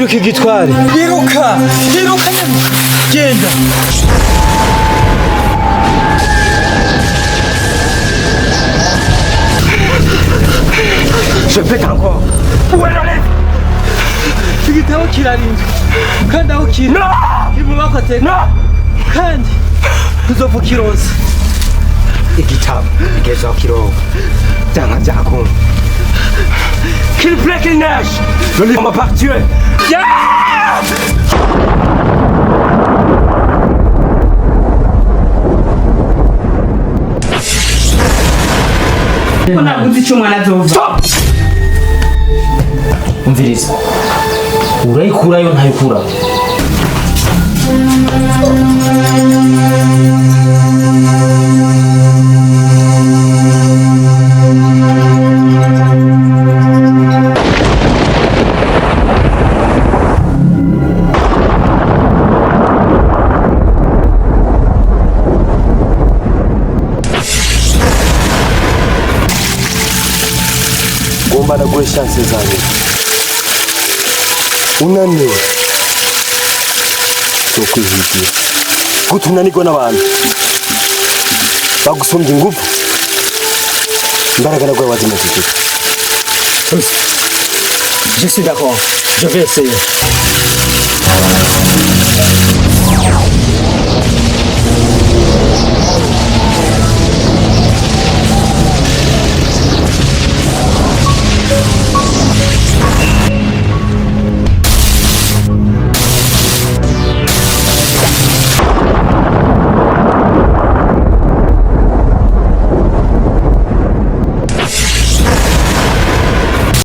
Iruka igitware. Iruka. Iruka nyamuka. Genda. Je pète encore. Où est l'enlève? Igitabo kirarinzwe. Kandi aho kiri. No! Ibubako ateka. No! Kandi uzopfa kironse. Igitabo igeze aho kironka. Byanga byakunda. Qu'il plaît qu'il neige. Le livre m'a pas tué. Unabuze icyo umwana azova. Umviriza. Urayikurayo ntayikura. Ngomba naguhe chance zanjye. Unaniwe. Zokwihigira. Kutunanirwa n'abantu. Bagusumbye ingufu. Imbaraga nagwaye wazimufite. Je suis d'accord. Je vais essayer.